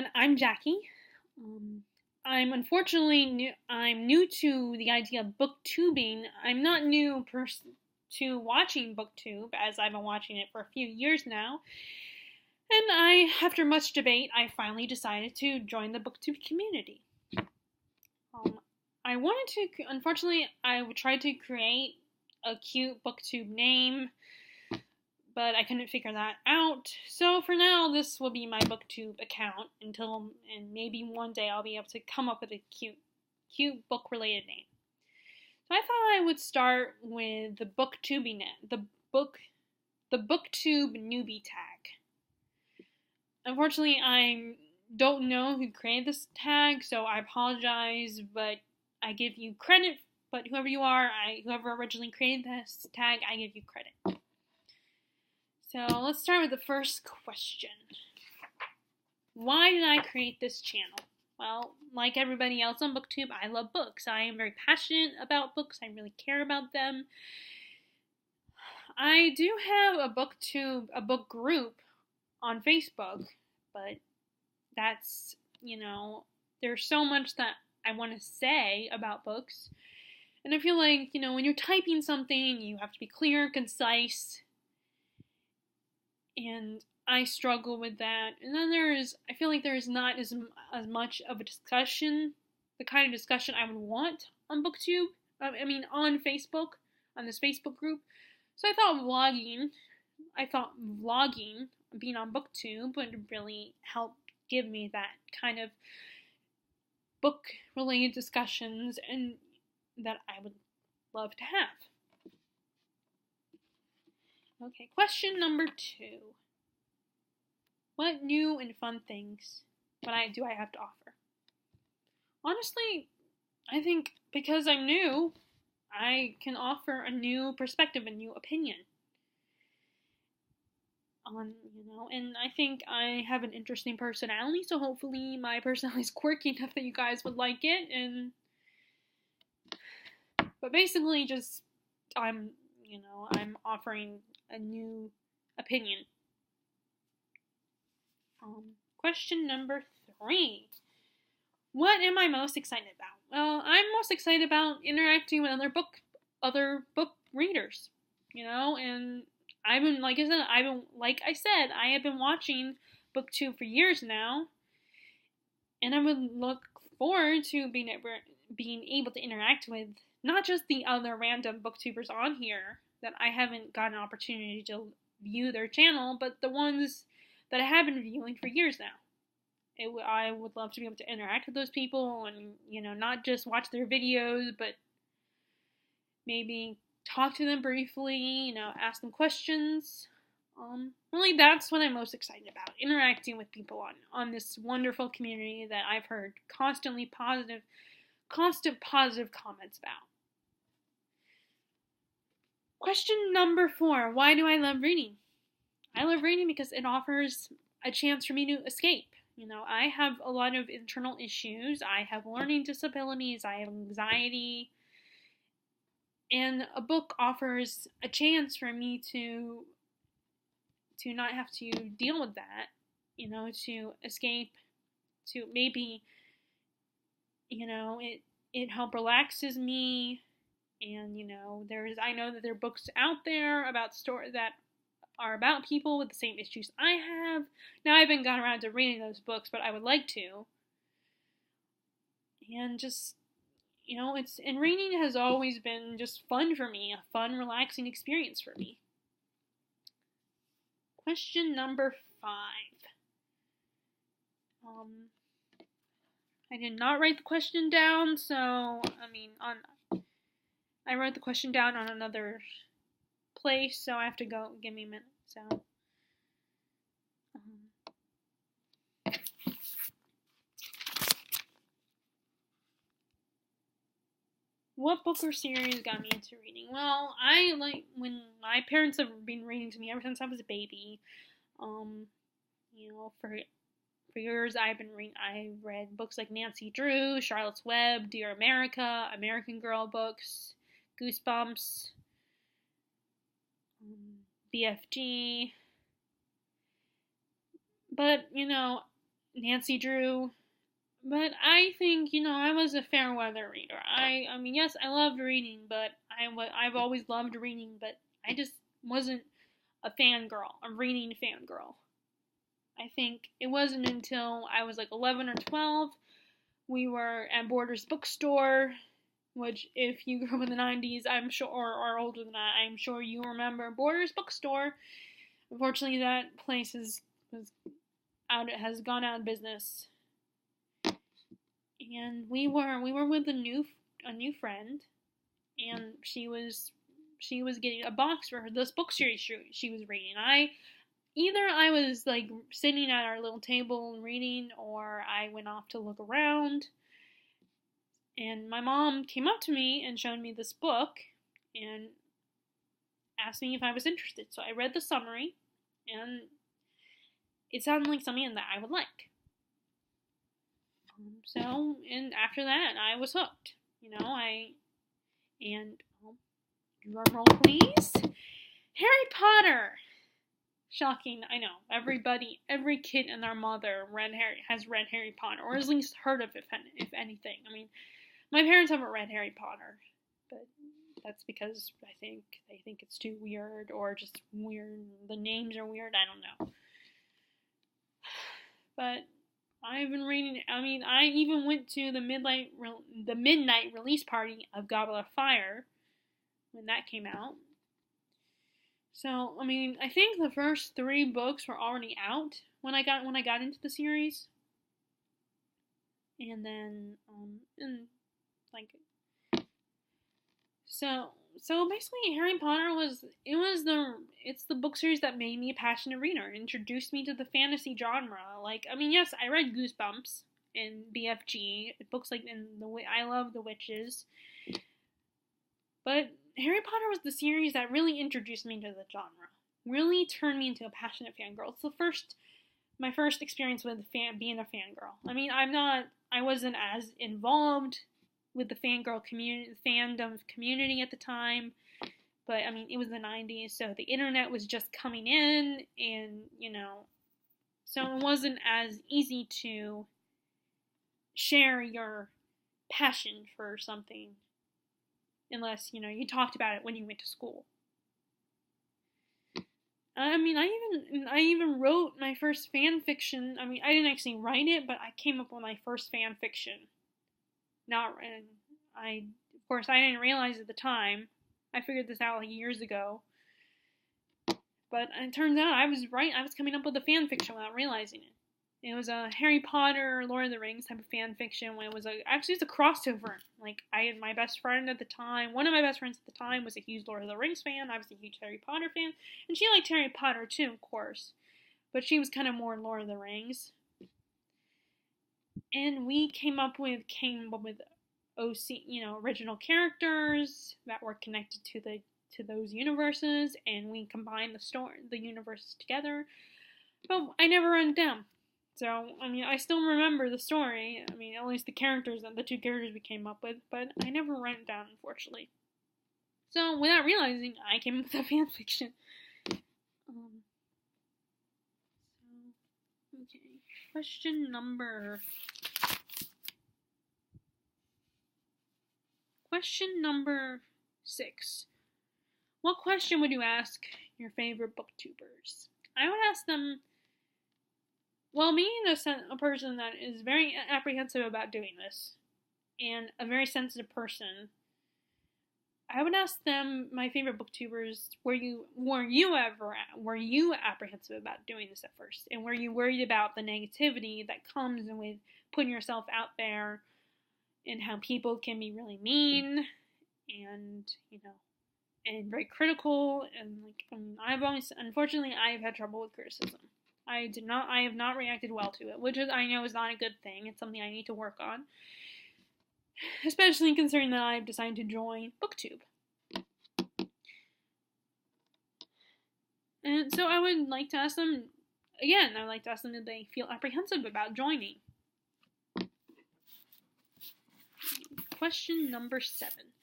everyone. I'm Jackie. Um, I'm new to the idea of booktubing. I'm not new to watching booktube, as I've been watching it for a few years now. And after much debate, I finally decided to join the booktube community. Um, unfortunately, I tried to create a cute booktube name, but I couldn't figure that out. So for now, this will be my booktube account and maybe one day I'll be able to come up with a cute book-related name. So I thought I would start with the the Booktube Newbie Tag. Unfortunately, I don't know who created this tag, so I apologize, but I give you credit. But whoever you are, whoever originally created this tag, I give you credit. So let's start with the first question. Why did I create this channel? Well, like everybody else on BookTube, I love books. I am very passionate about books. I really care about them. I do have a book group on Facebook, but that's, there's so much that I want to say about books. And I feel like, when you're typing something, you have to be clear, concise, and I struggle with that. And then I feel like there's not as much of a discussion, the kind of discussion I would want on BookTube. On Facebook, on this Facebook group. So I thought vlogging, being on BookTube, would really help give me that kind of book-related discussions and that I would love to have. Okay, question number 2. What new and fun things do I have to offer? Honestly, I think because I'm new, I can offer a new perspective, a new opinion and I think I have an interesting personality, so hopefully my personality is quirky enough that you guys would like it. But basically, just I'm offering a new opinion. Question number 3. What am I most excited about? Well, I'm most excited about interacting with other book readers, and I have been watching BookTube for years now, and I would look forward to being able to interact with not just the other random booktubers on here that I haven't gotten an opportunity to view their channel, but the ones that I have been viewing for years now. I would love to be able to interact with those people and, not just watch their videos, but maybe talk to them briefly, ask them questions. Really, that's what I'm most excited about, interacting with people on this wonderful community that I've heard constant positive comments about. Question number 4. Why do I love reading? I love reading because it offers a chance for me to escape. I have a lot of internal issues. I have learning disabilities. I have anxiety. And a book offers a chance for me to not have to deal with that, to escape, to maybe, it help relaxes me. And, I know that there are books out there that are about people with the same issues I have. Now, I haven't gotten around to reading those books, but I would like to. And just, reading has always been just fun for me, a fun, relaxing experience for me. Question number 5. I did not write the question down, so, I wrote the question down on another place, so I have to go. Give me a minute. So, what book or series got me into reading? Well, when my parents have been reading to me ever since I was a baby. For years I've read books like Nancy Drew, Charlotte's Web, Dear America, American Girl books, Goosebumps, BFG. But, Nancy Drew. But I think, I was a fair weather reader. I mean, yes, I loved reading, but I've always loved reading, but I just wasn't a fangirl, a reading fangirl. I think it wasn't until I was like 11 or 12, we were at Borders bookstore, which if you grew up in the 90s, I'm sure, or are older than that, I'm sure you remember Borders bookstore. Unfortunately, that place has gone out of business. And we were with a new friend, and she was getting a box for this book series she was reading. I was like sitting at our little table and reading, or I went off to look around. And my mom came up to me and showed me this book and asked me if I was interested. So I read the summary, and it sounded like something that I would like. So, and after that, I was hooked. Drum roll please. Harry Potter. Shocking, I know. Every kid and their mother has read Harry Potter, or at least heard of it, if anything. I mean, my parents haven't read Harry Potter, but that's because they think it's too weird, or just weird. The names are weird. I don't know. But I've been reading. I mean, I even went to the midnight release party of Goblet of Fire when that came out. So, I mean, I think the first 3 books were already out when I got into the series. And then, so basically Harry Potter it's the book series that made me a passionate reader, introduced me to the fantasy genre. Like, I mean, yes, I read Goosebumps and BFG, books like, I love The Witches. But Harry Potter was the series that really introduced me to the genre. Really turned me into a passionate fangirl. It's my first experience with being a fangirl. I mean, I wasn't as involved with the fandom community at the time, but I mean, it was the 90s, so the internet was just coming in, and so it wasn't as easy to share your passion for something unless, you talked about it when you went to school. I mean, I even wrote my first fan fiction. I mean, I didn't actually write it, but I came up with my first fan fiction. Of course, I didn't realize at the time. I figured this out like years ago. But it turns out I was right. I was coming up with a fan fiction without realizing it. It was a Harry Potter, Lord of the Rings type of fan fiction. When it's a crossover. Like, I had my best friend at the time. One of my best friends at the time was a huge Lord of the Rings fan. I was a huge Harry Potter fan, and she liked Harry Potter too, of course. But she was kind of more Lord of the Rings. And we came up with original characters that were connected to those universes, and we combined the universes together. But I never wrote it down. So, I mean, I still remember the story. I mean, at least the 2 characters we came up with, but I never wrote it down, unfortunately. So, without realizing, I came up with a fan fiction. Okay. Question number 6. What question would you ask your favorite booktubers? I would ask them, well, being a person that is very apprehensive about doing this, and a very sensitive person, I would ask them, my favorite booktubers, were you apprehensive about doing this at first? And were you worried about the negativity that comes with putting yourself out there, and how people can be really mean, and, and very critical, and unfortunately, I've had trouble with criticism. I have not reacted well to it, which I know is not a good thing. It's something I need to work on. Especially considering that I've decided to join Booktube. And so I would like to ask them, did they feel apprehensive about joining? Question number 7.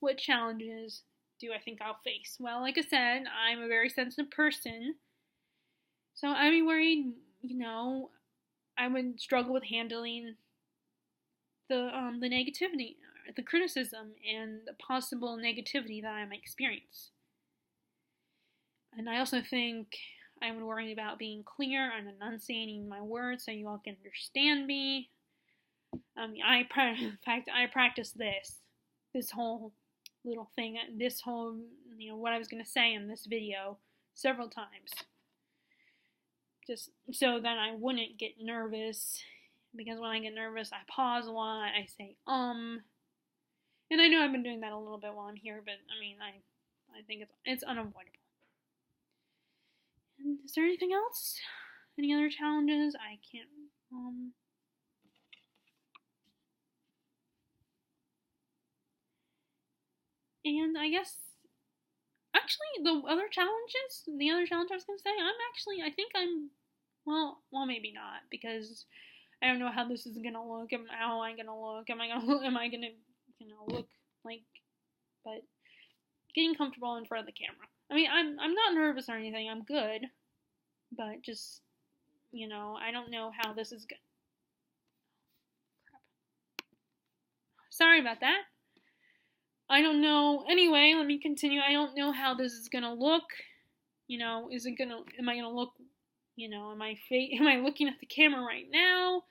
What challenges do I think I'll face? Well, like I said, I'm a very sensitive person. So I'd be worried, I would struggle with handling the negativity, the criticism, and the possible negativity that I might experience. And I also think I would worry about being clear and enunciating my words so you all can understand me. In fact, I practiced this whole little thing, this whole, what I was going to say in this video several times. Just so that I wouldn't get nervous, because when I get nervous, I pause a lot, I say, and I know I've been doing that a little bit while I'm here, but, I think it's unavoidable. And is there anything else? Any other challenges? I can't, and I guess, actually, the other challenge I was going to say, I think I'm, well, maybe not, because I don't know how this is going to look, how am I going to look, am I going to look like, but getting comfortable in front of the camera. I'm not nervous or anything, I'm good, but just, I don't know how this is going. Crap. Sorry about that. I don't know. Anyway, let me continue. I don't know how this is gonna look. Am I gonna look, am I looking at the camera right now?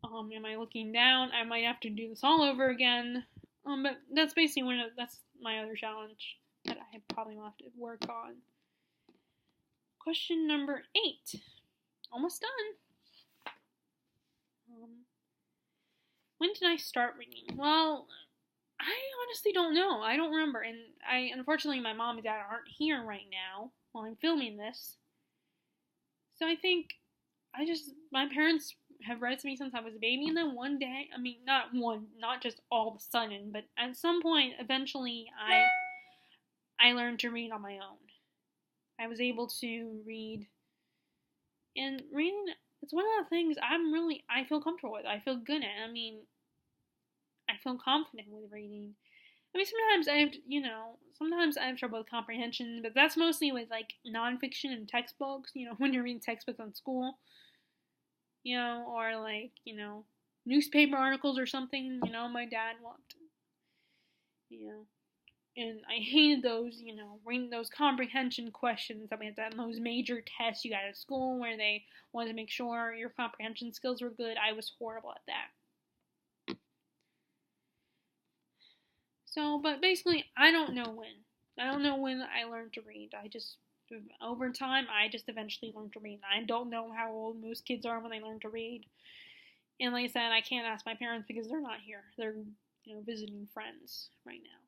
Am I looking down? I might have to do this all over again. But that's basically that's my other challenge that I probably will have to work on. Question number 8. Almost done. When did I start reading? Well, I honestly don't know. I don't remember. And unfortunately, my mom and dad aren't here right now while I'm filming this. So I think my parents have read to me since I was a baby, and then one day, not just all of a sudden, but at some point, eventually, I learned to read on my own. I was able to read, and reading, it's one of the things I feel comfortable with. I feel good at. I feel confident with reading. Sometimes I have trouble with comprehension, but that's mostly with, nonfiction and textbooks, when you're reading textbooks on school, or, newspaper articles or something, my dad loved, and I hated those, reading those comprehension questions that we had to have those major tests you got at school where they wanted to make sure your comprehension skills were good. I was horrible at that. So, but basically, I don't know when. I don't know when I learned to read. Over time, I just eventually learned to read. I don't know how old most kids are when they learn to read. And like I said, I can't ask my parents because they're not here. They're, visiting friends right now.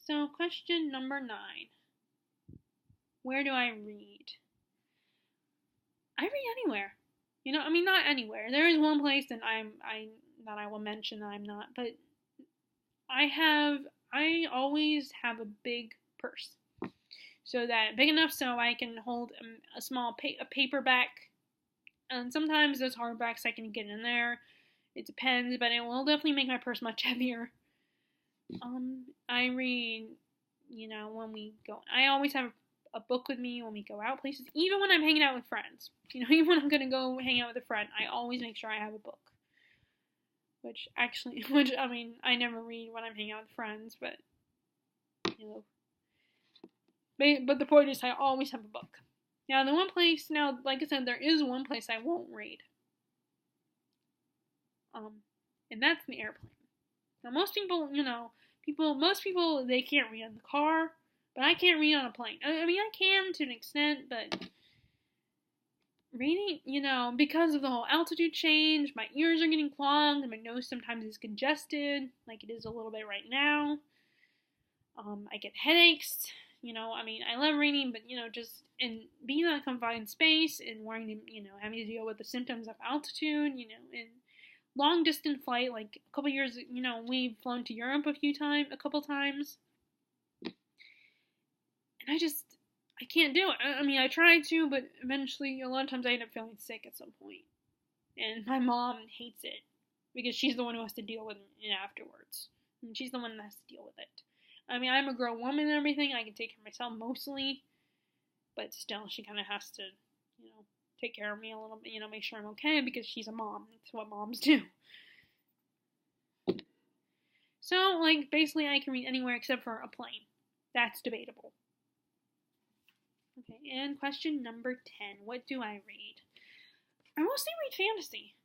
So, question number 9. Where do I read? I read anywhere. Not anywhere. There is one place that I will mention that I'm not, but I always have a big purse. So that big enough so I can hold a small paperback. And sometimes those hardbacks I can get in there. It depends, but it will definitely make my purse much heavier. I read, when we go. I always have a book with me when we go out places, even when I'm hanging out with friends. Even when I'm going to go hang out with a friend, I always make sure I have a book. I never read when I'm hanging out with friends, but, but the point is I always have a book. Now, like I said, there is one place I won't read. And that's the airplane. Now, most people, they can't read in the car, but I can't read on a plane. I can to an extent, but reading, because of the whole altitude change, my ears are getting clogged, and my nose sometimes is congested, like it is a little bit right now. I get headaches, I love reading, but, just in being in a confined space and having to deal with the symptoms of altitude, and long distance flight, like a couple years, we've flown to Europe a couple times, and I can't do it. I tried to, but eventually, a lot of times I end up feeling sick at some point, and my mom hates it, because she's the one who has to deal with it afterwards, and she's the one that has to deal with it. I'm a grown woman and everything, I can take care of myself mostly, but still, she kind of has to, take care of me a little bit, make sure I'm okay, because she's a mom. That's what moms do. So, basically I can read anywhere except for a plane. That's debatable. Okay, and question number 10. What do I read? I mostly read fantasy.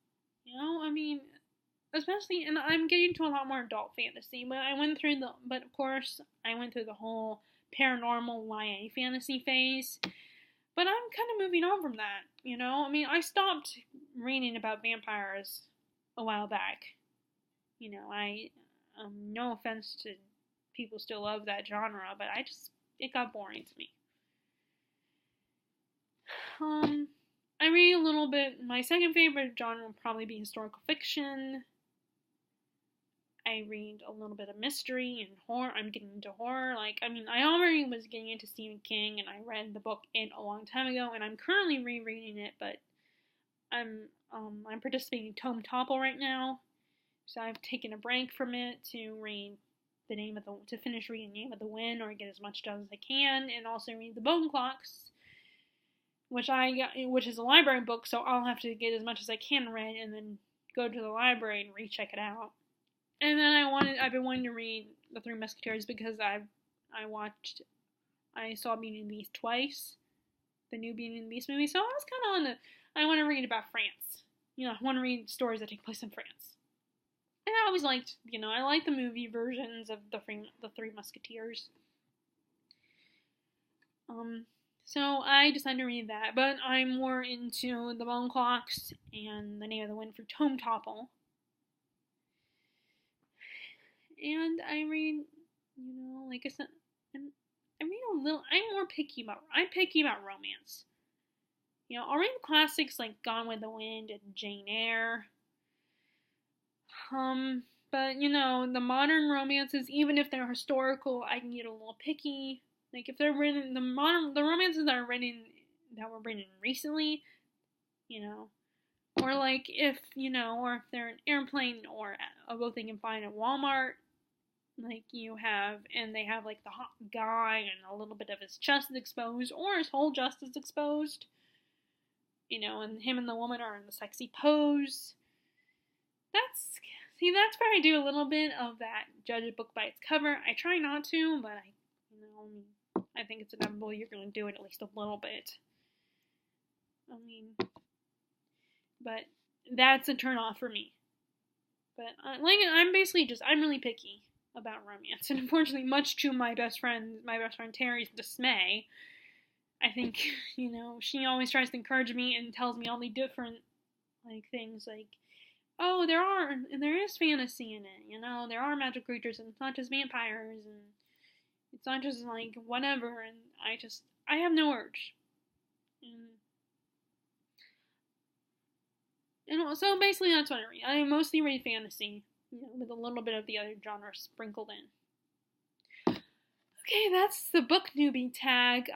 Especially, and I'm getting to a lot more adult fantasy, but of course, I went through the whole paranormal YA fantasy phase, but I'm kind of moving on from that, I stopped reading about vampires a while back. No offense to people still love that genre, but it got boring to me. I read a little bit. My second favorite genre would probably be historical fiction. I read a little bit of mystery and horror. I'm getting into horror. I already was getting into Stephen King, and I read the book a long time ago, and I'm currently rereading it, but I'm participating in Tome Topple right now, so I've taken a break from it to finish reading Name of the Wind, or get as much done as I can, and also read the Bone Clocks, which is a library book, so I'll have to get as much as I can read, and then go to the library and recheck it out. And then I've been wanting to read The Three Musketeers, because I saw Beauty and the Beast twice, the new Beauty and the Beast movie, so I was kind of I want to read about France. I want to read stories that take place in France. And I always liked, I like the movie versions of the Three Musketeers. So I decided to read that, but I'm more into the Bone Clocks and the Name of the Wind for Tome Topple. And I read, like I said, I read a little. I'm picky about romance. I'll read classics like Gone with the Wind and Jane Eyre. But the modern romances, even if they're historical, I can get a little picky. If they're written, the romances that were written recently, or or if they're an airplane or a boat they can find at Walmart. And they have the hot guy and a little bit of his chest is exposed, or his whole chest is exposed, and him and the woman are in the sexy pose. That's where I do a little bit of that, judge a book by its cover. I try not to, but I think it's inevitable you're going to do it at least a little bit. But that's a turn off for me. But I'm really picky about romance, and unfortunately, much to my best friend Terry's dismay, I think, she always tries to encourage me and tells me all the different, things, oh, there is fantasy in it, there are magic creatures, and it's not just vampires, and it's not just, whatever, and I have no urge. And so, basically, that's what I read. I mostly read fantasy, with a little bit of the other genres sprinkled in. Okay, that's the Book Newbie Tag.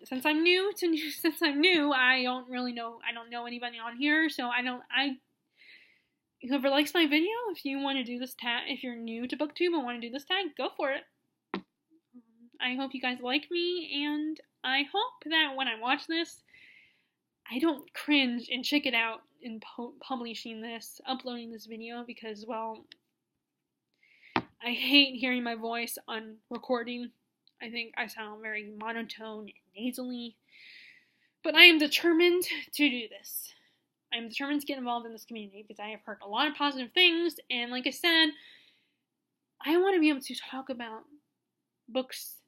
Since I'm new, I don't know anybody on here, so whoever likes my video, if you want to do this tag, if you're new to BookTube and want to do this tag, go for it. I hope you guys like me, and I hope that when I watch this, I don't cringe and check it out in uploading this video, because, well, I hate hearing my voice on recording. I think I sound very monotone and nasally, but I am determined to do this. I am determined to get involved in this community, because I have heard a lot of positive things, and like I said, I want to be able to talk about books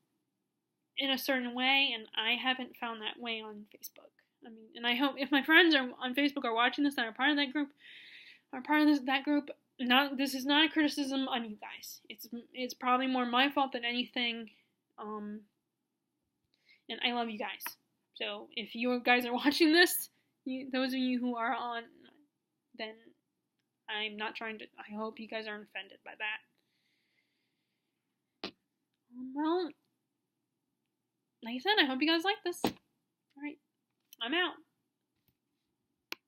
in a certain way, and I haven't found that way on Facebook. And I hope if my friends on Facebook are watching this and are part of that group, this is not a criticism on you guys. It's probably more my fault than anything. And I love you guys. So if you guys are watching this, those of you who are on, then I'm not trying to. I hope you guys aren't offended by that. Well, like I said, I hope you guys like this. Alright, I'm out.